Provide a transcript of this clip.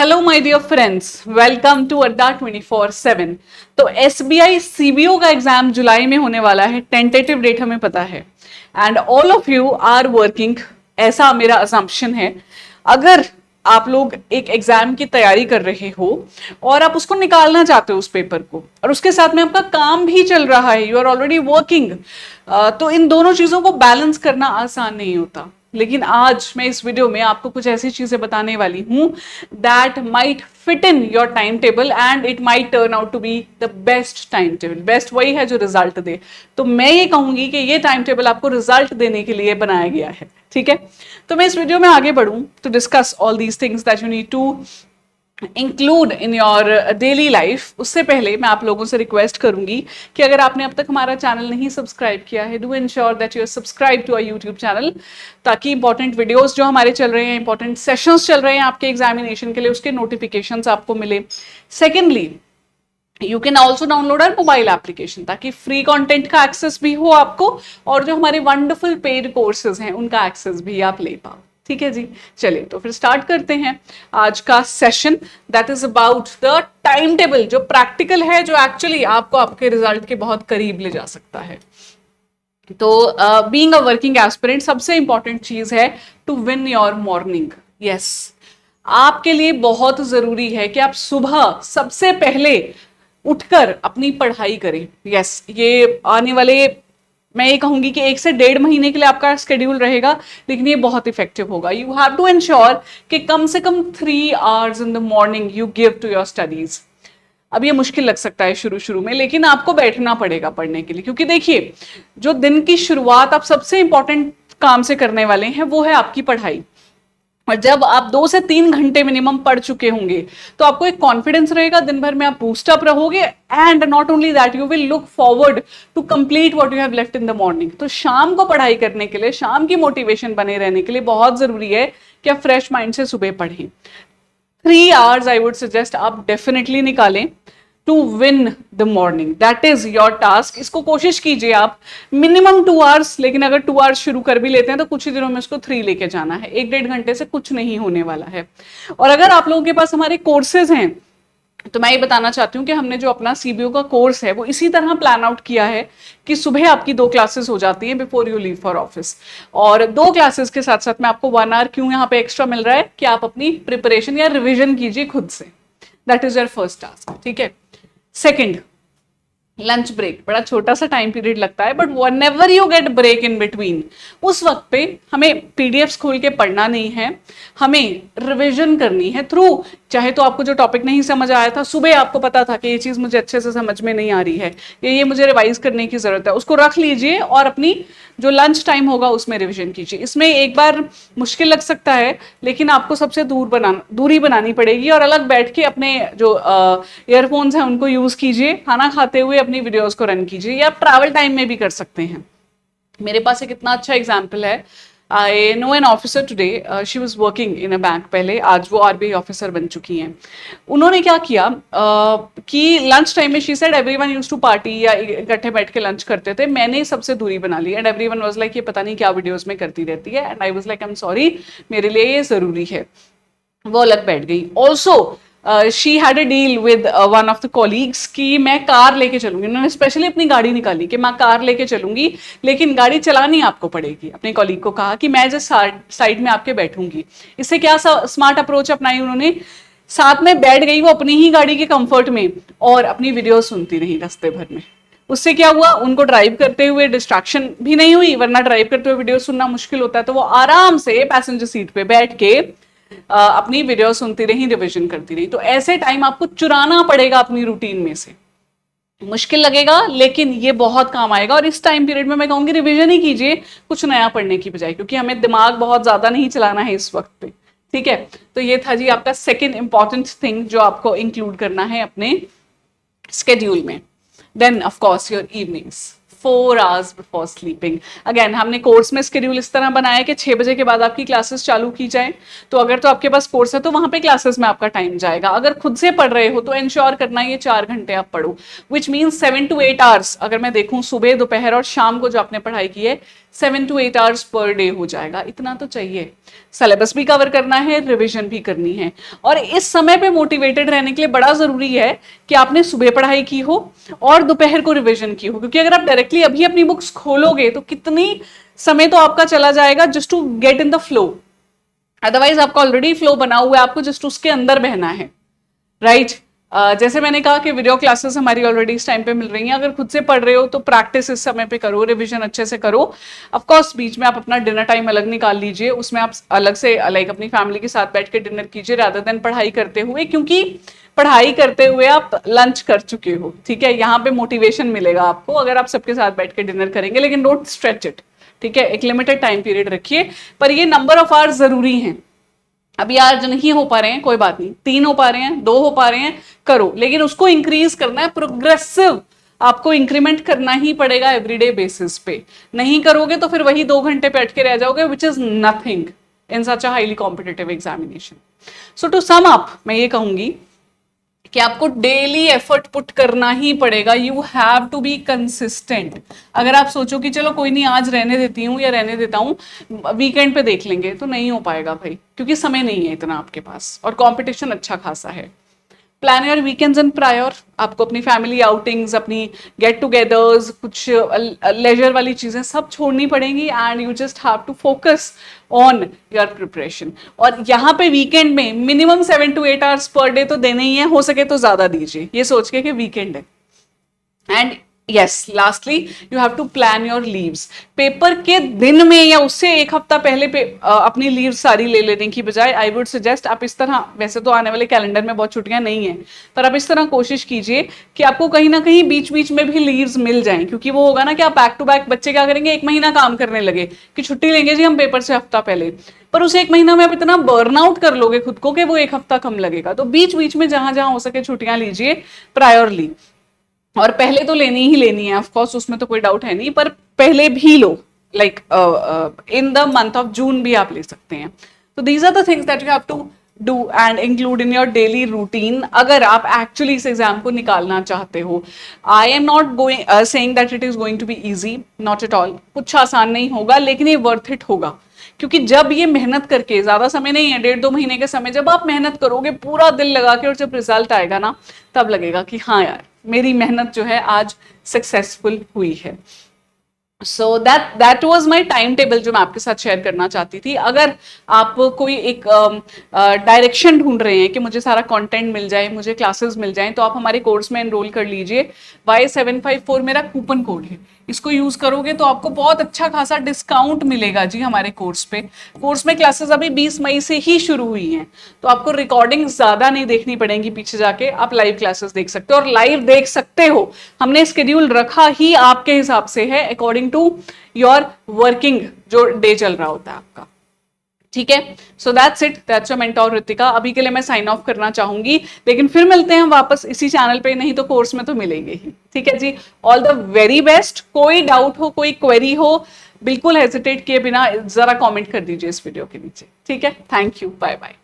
Hello my dear friends, welcome to Adda 24/7। तो SBI CBO का exam जुलाई में होने वाला है। टेंटेटिव डेट हमें पता है and all of you are working, ऐसा मेरा असम्पशन है। अगर आप लोग एक एग्जाम की तैयारी कर रहे हो और आप उसको निकालना चाहते हो उस पेपर को, और उसके साथ में आपका काम भी चल रहा है, यू आर ऑलरेडी वर्किंग, तो इन दोनों चीजों को बैलेंस करना आसान नहीं होता। लेकिन आज मैं इस वीडियो में आपको कुछ ऐसी चीजें बताने वाली हूं that might fit in your time table and it might turn out to be the best time table. Best वही है जो रिजल्ट दे। तो मैं ये कहूंगी कि ये टाइम टेबल आपको रिजल्ट देने के लिए बनाया गया है, ठीक है। तो मैं इस वीडियो में आगे बढ़ूं to discuss all these things that you need to include in your daily life. उससे पहले मैं आप लोगों से रिक्वेस्ट करूंगी कि अगर आपने अब तक हमारा चैनल नहीं सब्सक्राइब किया है, do ensure that you are subscribe to our YouTube channel, ताकि इंपॉर्टेंट वीडियोस जो हमारे चल रहे हैं, इंपॉर्टेंट सेशंस चल रहे हैं आपके एग्जामिनेशन के लिए, उसके नोटिफिकेशंस आपको मिले। Secondly, you can also download our mobile application, ताकि फ्री कंटेंट का एक्सेस भी हो आपको और जो हमारे वंडरफुल पेड कोर्सेज हैं उनका एक्सेस भी आप ले पाओ। ठीक है जी, चलिए तो फिर स्टार्ट करते हैं आज का session that is about the time table, जो प्रैक्टिकल है, जो एक्चुअली आपको आपके रिजल्ट के बहुत करीब ले जा सकता है। तो बीइंग अ वर्किंग एस्पिरेंट सबसे इंपॉर्टेंट चीज है to win your morning. Yes, आपके लिए बहुत जरूरी है कि आप सुबह सबसे पहले उठकर अपनी पढ़ाई करें। यस, ये आने वाले, मैं ये कहूंगी कि 1 से 1.5 महीने के लिए आपका शेड्यूल रहेगा, लेकिन ये बहुत इफेक्टिव होगा। यू हैव टू इंश्योर कि कम से कम 3 hours in the morning you give to your studies. अब ये मुश्किल लग सकता है शुरू शुरू में, लेकिन आपको बैठना पड़ेगा पढ़ने के लिए, क्योंकि देखिए, जो दिन की शुरुआत आप सबसे इंपॉर्टेंट काम से करने वाले हैं वो है आपकी पढ़ाई। और जब आप 2 से 3 घंटे मिनिमम पढ़ चुके होंगे तो आपको एक कॉन्फिडेंस रहेगा, दिन भर में आप बूस्ट अप रहोगे, and not only that you will look forward to complete what you have left in the morning. तो शाम को पढ़ाई करने के लिए, शाम की मोटिवेशन बने रहने के लिए बहुत जरूरी है कि आप फ्रेश माइंड से सुबह पढ़ें। 3 आवर्स आई वुड सजेस्ट आप डेफिनेटली निकालें to win the morning, that is your task. इसको कोशिश कीजिए आप मिनिमम 2 आवर्स, लेकिन अगर 2 आवर्स शुरू कर भी लेते हैं तो कुछ ही दिनों में उसको 3 लेके जाना है। 1-1.5 घंटे से कुछ नहीं होने वाला है। और अगर आप लोगों के पास हमारे कोर्सेज हैं तो मैं ये बताना चाहती हूँ कि हमने जो अपना सीबीओ का कोर्स है वो इसी तरह प्लान आउट किया है कि सुबह आपकी 2 क्लासेस हो जाती हैं before you leave for office, और 2 क्लासेस के साथ साथ में आपको 1 आवर क्यों यहाँ पे एक्स्ट्रा मिल रहा है कि आप अपनी प्रिपरेशन या रिविजन कीजिए खुद से। That is your first task, ठीक है। Second, lunch break. बड़ा छोटा सा टाइम पीरियड लगता है, but whenever you get break in between, उस वक्त पे हमें पीडीएफ्स खोल के पढ़ना नहीं है, हमें रिवीजन करनी है थ्रू, चाहे तो आपको जो टॉपिक नहीं समझ आया था सुबह, आपको पता था कि ये चीज मुझे अच्छे से समझ में नहीं आ रही है, ये मुझे रिवाइज करने की जरूरत है, उसको रख लीजिए और अपनी जो लंच टाइम होगा उसमें रिवीजन कीजिए। इसमें एक बार मुश्किल लग सकता है, लेकिन आपको सबसे दूरी बनानी पड़ेगी और अलग बैठ के अपने जो ईयरफोन्स हैं उनको यूज कीजिए, खाना खाते हुए अपनी वीडियोस को रन कीजिए, या ट्रैवल टाइम में भी कर सकते हैं। मेरे पास एक इतना अच्छा एग्जाम्पल है। I know an officer today, she was working in a bank पहले, आज वो आरबीआई ऑफिसर बन चुकी हैं। उन्होंने क्या किया कि लंच टाइम में she said everyone used to party, या इकट्ठे बैठ के लंच करते थे, मैंने सबसे दूरी बना ली, एंड एवरीवन वाज लाइक ये पता नहीं क्या वीडियोस में करती रहती है, and I was like I am sorry, मेरे लिए ये जरूरी है। वो अलग बैठ गई। Also she had a deal with one of the colleagues कि मैं कार लेके चलूंगी। उन्होंने स्पेशली अपनी गाड़ी निकाली कि मैं कार लेके चलूंगी, लेकिन गाड़ी चलानी आपको पड़ेगी। अपने कॉलीग को कहा कि मैं जस्ट साइड में आपके बैठूंगी। इससे क्या स्मार्ट अप्रोच अपनाई उन्होंने, साथ में बैठ गई वो अपनी ही गाड़ी के कंफर्ट में और अपनी वीडियो सुनती रही रास्ते भर में। उससे क्या हुआ, उनको ड्राइव करते हुए डिस्ट्रैक्शन भी नहीं हुई, वरना ड्राइव करते हुए वीडियो सुनना मुश्किल होता है। तो वो आराम से पैसेंजर सीट पे बैठ के अपनी वीडियो सुनती रही, रिवीजन करती रही। तो ऐसे टाइम आपको चुराना पड़ेगा अपनी रूटीन में से, मुश्किल लगेगा लेकिन ये बहुत काम आएगा। और इस टाइम पीरियड में मैं कहूंगी रिवीजन ही कीजिए कुछ नया पढ़ने की बजाय, क्योंकि हमें दिमाग बहुत ज्यादा नहीं चलाना है इस वक्त पे, ठीक है। तो ये था जी आपका सेकेंड इंपॉर्टेंट थिंग जो आपको इंक्लूड करना है अपने स्केड्यूल में। Then of course your evenings, 4 hours before sleeping. Again हमने कोर्स में स्केड्यूल इस तरह बनाया कि 6 बजे के बाद आपकी क्लासेस चालू की जाए। तो अगर तो आपके पास कोर्स है तो वहां पे क्लासेस में आपका टाइम जाएगा। अगर खुद से पढ़ रहे हो तो इंश्योर करना ये 4 घंटे आप पढ़ो, विच मीन्स 7 to 8 आवर्स। अगर मैं देखूं सुबह, दोपहर और शाम को जो आपने पढ़ाई की है, 7 to 8 आवर्स पर डे हो जाएगा, इतना तो चाहिए। सिलेबस भी कवर करना है, रिविजन भी करनी है, और इस समय पे मोटिवेटेड रहने के लिए बड़ा जरूरी है कि आपने सुबह पढ़ाई की हो और दोपहर को रिविजन की हो, क्योंकि अगर आप डायरेक्टली अभी अपनी बुक्स खोलोगे तो कितनी समय तो आपका चला जाएगा just to get in the flow. Otherwise आपका ऑलरेडी फ्लो बना हुआ है, आपको जस्ट उसके अंदर बहना है, राइट। जैसे मैंने कहा कि वीडियो क्लासेस हमारी ऑलरेडी इस टाइम पे मिल रही हैं, अगर खुद से पढ़ रहे हो तो प्रैक्टिस इस समय पे करो, रिवीजन अच्छे से करो। ऑफ कोर्स बीच में आप अपना डिनर टाइम अलग निकाल लीजिए, उसमें आप अलग से लाइक अपनी फैमिली के साथ बैठ के डिनर कीजिए रादर देन पढ़ाई करते हुए, क्योंकि पढ़ाई करते हुए आप लंच कर चुके हो, ठीक है। यहाँ पे मोटिवेशन मिलेगा आपको अगर आप सबके साथ बैठ के डिनर करेंगे, लेकिन डोंट स्ट्रेच इट, ठीक है। एक लिमिटेड टाइम पीरियड रखिए, पर ये नंबर ऑफ आवर्स जरूरी हैं। अभी आज नहीं हो पा रहे हैं कोई बात नहीं, 3 हो पा रहे हैं, 2 हो पा रहे हैं, करो, लेकिन उसको इंक्रीज करना है, प्रोग्रेसिव आपको इंक्रीमेंट करना ही पड़ेगा एवरीडे बेसिस पे। नहीं करोगे तो फिर वही 2 घंटे बैठ के रह जाओगे, which is nothing in such a highly competitive examination. So to sum up मैं ये कहूंगी कि आपको डेली एफर्ट पुट करना ही पड़ेगा, you have to be consistent. अगर आप सोचो कि चलो कोई नहीं आज रहने देती हूँ या रहने देता हूँ, वीकेंड पे देख लेंगे, तो नहीं हो पाएगा भाई, क्योंकि समय नहीं है इतना आपके पास और कंपटीशन अच्छा खासा है। Plan your weekends and prior, आपको अपनी फैमिली आउटिंग्स, अपनी गेट टुगेदर्स, कुछ लेजर वाली चीजें सब छोड़नी पड़ेंगी, and you just have to focus on your preparation. और यहाँ पे वीकेंड में minimum 7 to 8 hours per day तो देने ही है, हो सके तो ज्यादा दीजिए, ये सोच के कि वीकेंड है। And yes lastly you have to plan your leaves. Paper के दिन में या उससे एक हफ्ता पहले अपनी लीव सारी ले लेने की बजाय आई वुड सजेस्ट आप इस तरह, वैसे तो आने वाले कैलेंडर में बहुत छुट्टियां नहीं है, पर आप इस तरह कोशिश कीजिए कि आपको कहीं ना कहीं बीच बीच में भी लीव्स मिल जाएं, क्योंकि वो होगा ना कि आप बैक टू बैक, बच्चे क्या करेंगे, 1 महीना काम करने लगे कि छुट्टी लेंगे जी हम पेपर से हफ्ता पहले, पर उस 1 महीना में आप इतना बर्नआउट कर लोगे खुद को कि वो 1 हफ्ता कम लगेगा। तो बीच बीच में जहां जहां हो सके छुट्टियां लीजिए प्रायोरली, और पहले तो लेनी ही लेनी है, ऑफ कोर्स उसमें तो कोई डाउट है नहीं, पर पहले भी लो, like in the month of June भी आप ले सकते हैं। तो these are the things that you have to do and include in your daily routine अगर आप एक्चुअली इस एग्जाम को निकालना चाहते हो। I am not going saying that it is going to be easy, not at all, कुछ आसान नहीं होगा, लेकिन ये वर्थ इट होगा, क्योंकि जब ये मेहनत करके, ज्यादा समय नहीं है, 1.5-2 महीने के समय, जब आप मेहनत करोगे पूरा दिल लगा के और जब रिजल्ट आएगा ना, तब लगेगा कि हाँ यार मेरी मेहनत जो है आज सक्सेसफुल हुई है। So that was my time table जो मैं आपके साथ शेयर करना चाहती थी। अगर आप कोई एक डायरेक्शन ढूंढ रहे हैं कि मुझे सारा कंटेंट मिल जाए, मुझे क्लासेस मिल जाएं, तो आप हमारे कोर्स में एनरोल कर लीजिए। Y754 मेरा कूपन कोड है, इसको यूज करोगे तो आपको बहुत अच्छा खासा डिस्काउंट मिलेगा जी हमारे कोर्स पे। कोर्स में क्लासेस अभी 20 मई से ही शुरू हुई हैं, तो आपको रिकॉर्डिंग ज्यादा नहीं देखनी पड़ेगी, पीछे जाके आप लाइव क्लासेस देख सकते हो, और लाइव देख सकते हो, हमने शेड्यूल रखा ही आपके हिसाब से है, अकॉर्डिंग टू योर वर्किंग जो डे चल रहा होता है आपका, ठीक है। So that's it, that's your mentor Ritika. अभी के लिए मैं साइन ऑफ करना चाहूंगी, लेकिन फिर मिलते हैं वापस इसी चैनल पे, नहीं तो कोर्स में तो मिलेंगे ही, ठीक है जी। All the very best. कोई डाउट हो, कोई क्वेरी हो, बिल्कुल हेजिटेट किए बिना जरा कमेंट कर दीजिए इस वीडियो के नीचे, ठीक है। Thank you, bye bye.